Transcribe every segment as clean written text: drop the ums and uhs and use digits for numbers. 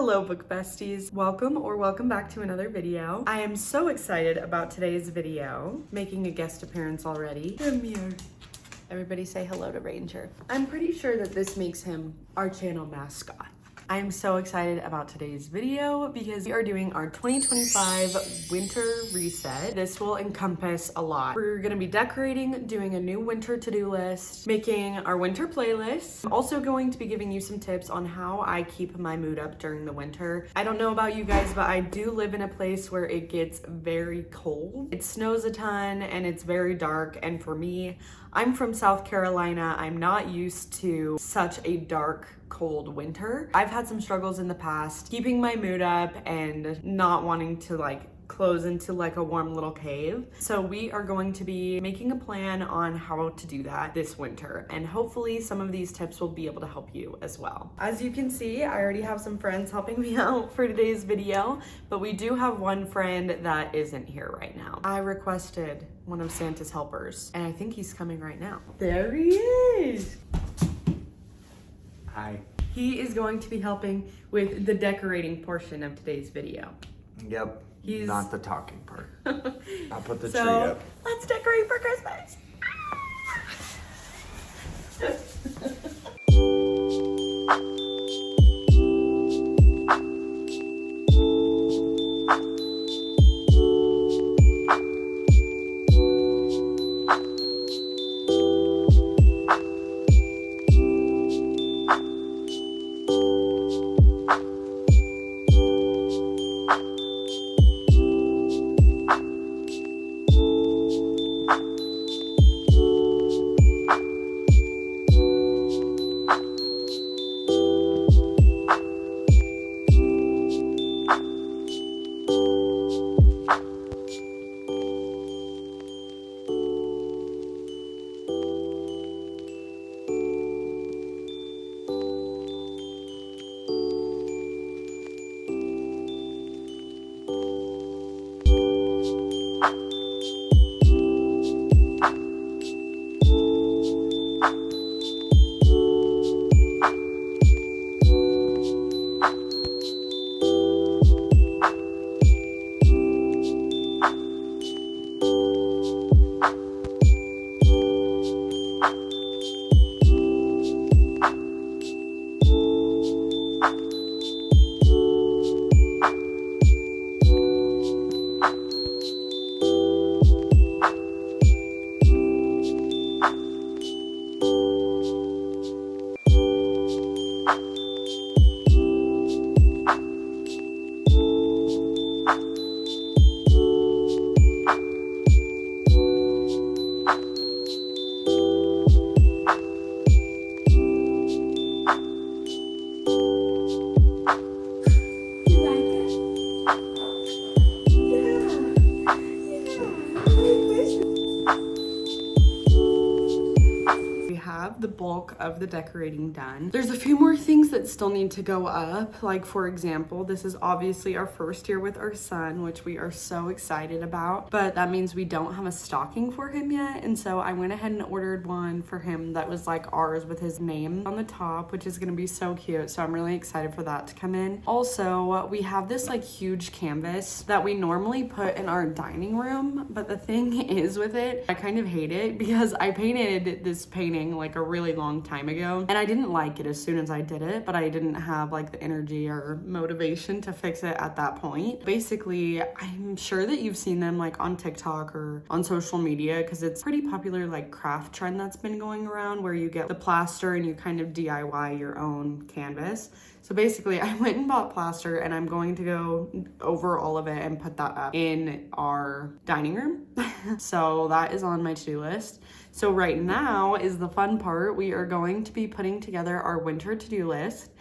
Hello book besties, welcome back to another video. I am so excited about today's video, making a guest appearance already. Come here. Everybody say hello to Ranger. I'm pretty sure that this makes him our channel mascot. I am so excited about today's video because we are doing our 2025 winter reset. This will encompass a lot. We're gonna be decorating, doing a new winter to-do list, making our winter playlist. I'm also going to be giving you some tips on how I keep my mood up during the winter. I don't know about you guys, but I do live in a place where it gets very cold. It snows a ton and it's very dark, and for me, I'm from South Carolina. I'm not used to such a dark, cold winter. I've had some struggles in the past keeping my mood up and not wanting to close into a warm little cave. So we are going to be making a plan on how to do that this winter, and hopefully some of these tips will be able to help you as well. As you can see, I already have some friends helping me out for today's video, but we do have one friend that isn't here right now. I requested one of Santa's helpers, and I think he's coming right now. There he is. Hi. He is going to be helping with the decorating portion of today's video. Yep. He's not the talking part. I'll put the so, tree up. Let's decorate for Christmas. The bulk of the decorating done. There's a few more things that still need to go up. Like, for example, this is obviously our first year with our son, which we are so excited about, but that means we don't have a stocking for him yet. And so I went ahead and ordered one for him that was like ours with his name on the top, which is gonna be so cute. So I'm really excited for that to come in. Also, we have this huge canvas that we normally put in our dining room, but the thing is with it, I kind of hate it because I painted this painting a really long time ago, and I didn't like it as soon as I did it, but I didn't have the energy or motivation to fix it at that point. Basically, I'm sure that you've seen them on TikTok or on social media, because it's pretty popular craft trend that's been going around where you get the plaster and you kind of DIY your own canvas. So basically, I went and bought plaster, and I'm going to go over all of it and put that up in our dining room. So that is on my to-do list. So right now is the fun part. We are going to be putting together our winter to-do list.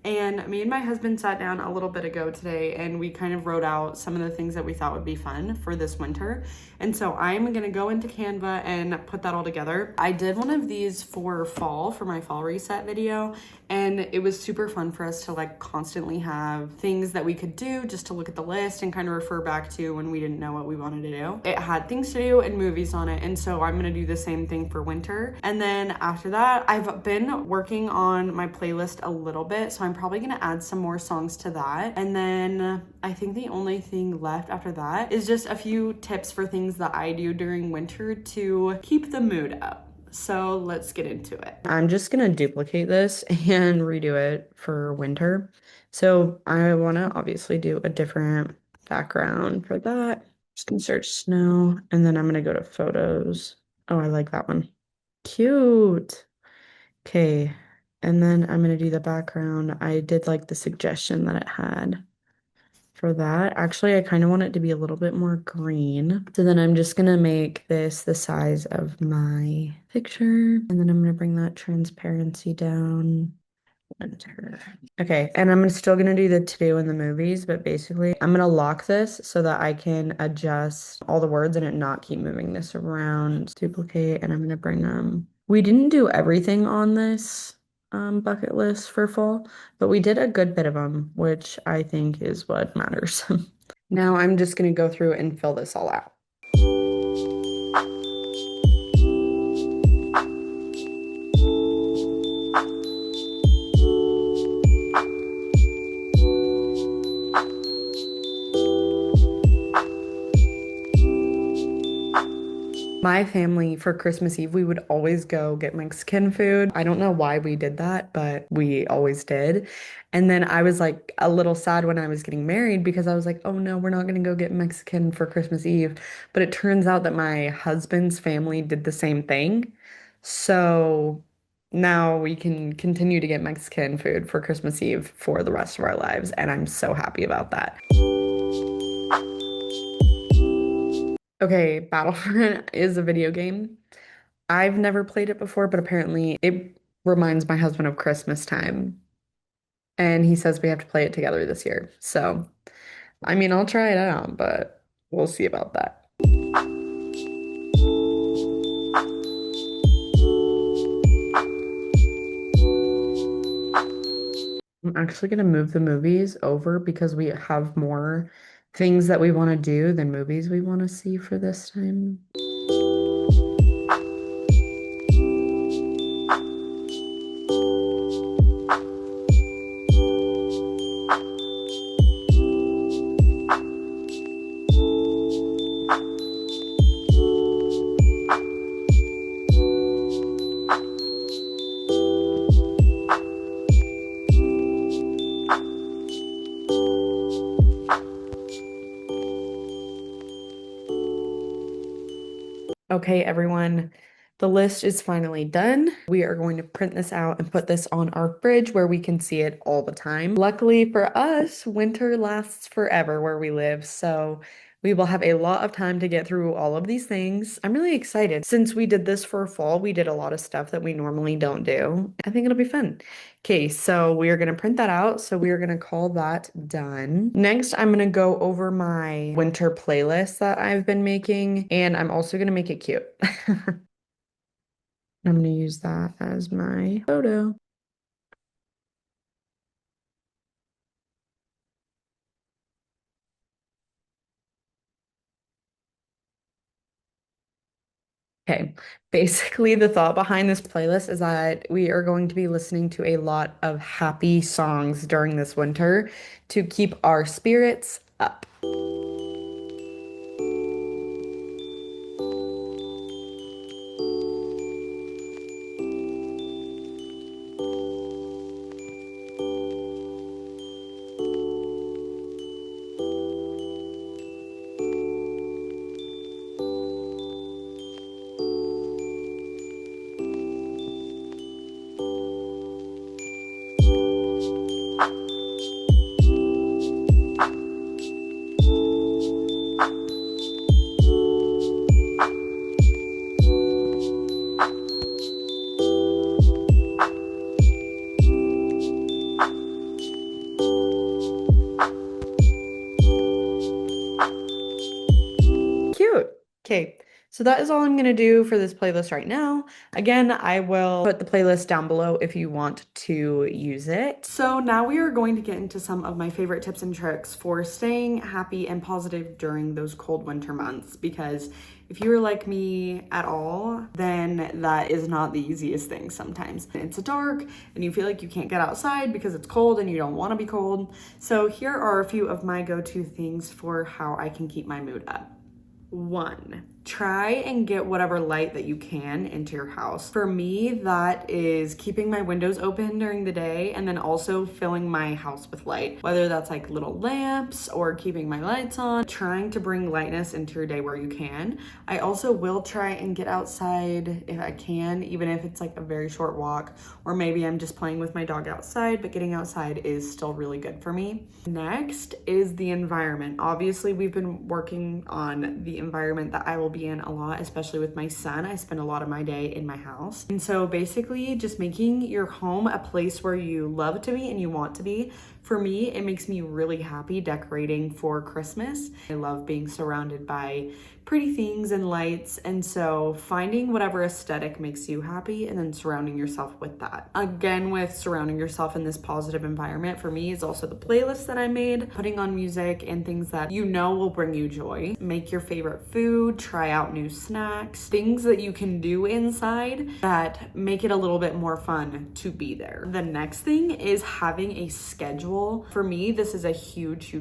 And me and my husband sat down a little bit ago today, and we kind of wrote out some of the things that we thought would be fun for this winter. And so I'm gonna go into Canva and put that all together. I did one of these for fall, for my fall reset video, and it was super fun for us to constantly have things that we could do just to look at the list and kind of refer back to when we didn't know what we wanted to do. It had things to do and movies on it, and so I'm gonna do the same thing for winter. And then after that, I've been working on my playlist a little bit, so I'm probably gonna add some more songs to that. And then I think the only thing left after that is just a few tips for things that I do during winter to keep the mood up. So let's get into it. I'm just gonna duplicate this and redo it for winter. So I wanna obviously do a different background for that. Just gonna search snow and then I'm gonna go to photos. Oh, I like that one. Cute. Okay. And then I'm gonna do the background. I did like the suggestion that it had for that. Actually, I kind of want it to be a little bit more green. So then I'm just gonna make this the size of my picture. And then I'm gonna bring that transparency down. Enter. Okay, and I'm still gonna do the to-do in the movies, but basically I'm gonna lock this so that I can adjust all the words and it not keep moving this around. Duplicate, and I'm gonna bring them. We didn't do everything on this bucket list for fall, but we did a good bit of them, which I think is what matters. Now I'm just gonna go through and fill this all out. My family for Christmas Eve, we would always go get Mexican food. I don't know why we did that, but we always did. And then I was like a little sad when I was getting married because I was like, oh no, we're not going to go get Mexican for Christmas Eve. But it turns out that my husband's family did the same thing. So now we can continue to get Mexican food for Christmas Eve for the rest of our lives. And I'm so happy about that. Okay, Battlefront is a video game. I've never played it before, but apparently it reminds my husband of Christmas time. And he says we have to play it together this year. So, I mean, I'll try it out, but we'll see about that. I'm actually going to move the movies over because we have more things that we want to do than movies we want to see for this time. Okay, everyone, the list is finally done. We are going to print this out and put this on our fridge where we can see it all the time. Luckily for us, winter lasts forever where we live, so we will have a lot of time to get through all of these things. I'm really excited. Since we did this for fall, we did a lot of stuff that we normally don't do. I think it'll be fun. Okay, so we are going to print that out. So we are going to call that done. Next, I'm going to go over my winter playlist that I've been making, and I'm also going to make it cute. I'm going to use that as my photo. Okay, basically the thought behind this playlist is that we are going to be listening to a lot of happy songs during this winter to keep our spirits up. Cute. Okay, So that is all I'm gonna do for this playlist right now. Again, I will put the playlist down below if you want to use it. So now we are going to get into some of my favorite tips and tricks for staying happy and positive during those cold winter months, because if you're like me at all, then that is not the easiest thing sometimes. It's dark and you feel like you can't get outside because it's cold and you don't want to be cold. So here are a few of my go-to things for how I can keep my mood up. 1, try and get whatever light that you can into your house. For me, that is keeping my windows open during the day and then also filling my house with light, whether that's like little lamps or keeping my lights on, trying to bring lightness into your day where you can. I also will try and get outside if I can, even if it's like a very short walk, or maybe I'm just playing with my dog outside, but getting outside is still really good for me. Next is the environment. Obviously, we've been working on the environment that I will be in a lot, especially with my son. I spend a lot of my day in my house. And so basically just making your home a place where you love to be and you want to be. For me, it makes me really happy decorating for Christmas. I love being surrounded by pretty things and lights, and so finding whatever aesthetic makes you happy and then surrounding yourself with that. Again, with surrounding yourself in this positive environment, for me is also the playlist that I made, putting on music and things that you know will bring you joy. Make your favorite food, try out new snacks, things that you can do inside that make it a little bit more fun to be there. The next thing is having a schedule. For me, this is a huge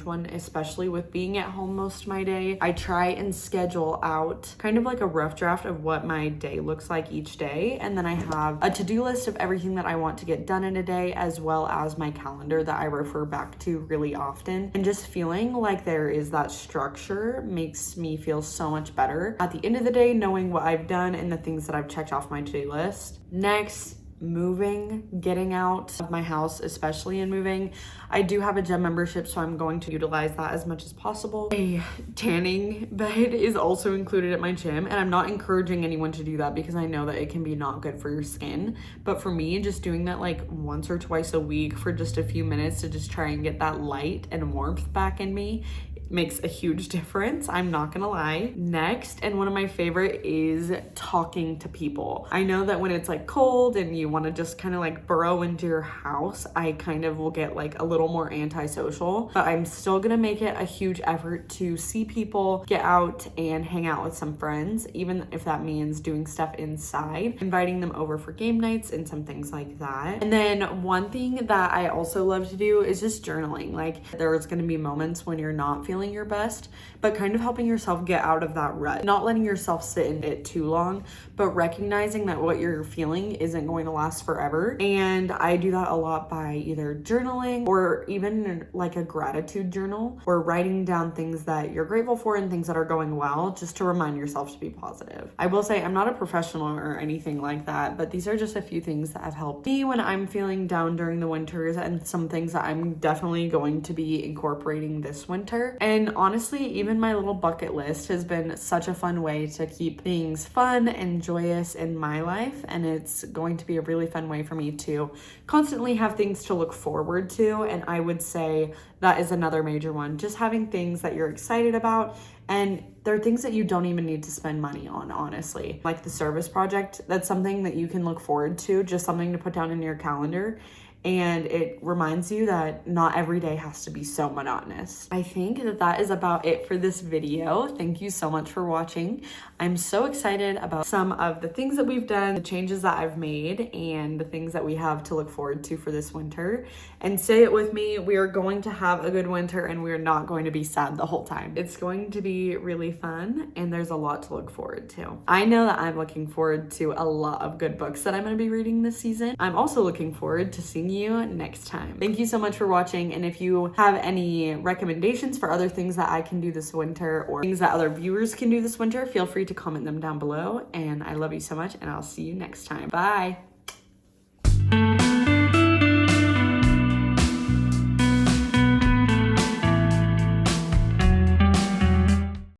one, especially with being at home most of my day. I try and schedule out kind of like a rough draft of what my day looks like each day, and then I have a to-do list of everything that I want to get done in a day, as well as my calendar that I refer back to really often. And just feeling like there is that structure makes me feel so much better at the end of the day, knowing what I've done and the things that I've checked off my to-do list. Next, moving, getting out of my house, especially in moving. I do have a gym membership, so I'm going to utilize that as much as possible. A tanning bed is also included at my gym, and I'm not encouraging anyone to do that because I know that it can be not good for your skin. But for me, just doing that like once or twice a week for just a few minutes to just try and get that light and warmth back in me makes a huge difference. I'm not gonna lie. Next, and one of my favorite, is talking to people. I know that when it's like cold and you want to just kind of like burrow into your house, I kind of will get like a little more antisocial, but I'm still gonna make it a huge effort to see people, get out and hang out with some friends, even if that means doing stuff inside, inviting them over for game nights and some things like that. And then one thing that I also love to do is just journaling. Like, there's gonna be moments when you're not feeling your best, but kind of helping yourself get out of that rut, not letting yourself sit in it too long, but recognizing that what you're feeling isn't going to last forever. And I do that a lot by either journaling or even like a gratitude journal, or writing down things that you're grateful for and things that are going well, just to remind yourself to be positive. I will say I'm not a professional or anything like that, but these are just a few things that have helped me when I'm feeling down during the winters, and some things that I'm definitely going to be incorporating this winter. And honestly, even my little bucket list has been such a fun way to keep things fun and joyous in my life. And it's going to be a really fun way for me to constantly have things to look forward to. And I would say that is another major one. Just having things that you're excited about. And there are things that you don't even need to spend money on, honestly. Like the service project, that's something that you can look forward to, just something to put down in your calendar. And it reminds you that not every day has to be so monotonous. I think that is about it for this video. Thank you so much for watching. I'm so excited about some of the things that we've done, the changes that I've made, and the things that we have to look forward to for this winter. And say it with me, we are going to have a good winter and we are not going to be sad the whole time. It's going to be really fun and there's a lot to look forward to. I know that I'm looking forward to a lot of good books that I'm going to be reading this season. I'm also looking forward to seeing you next time. Thank you so much for watching, and if you have any recommendations for other things that I can do this winter, or things that other viewers can do this winter, feel free to comment them down below. And I love you so much, and I'll see you next time. Bye.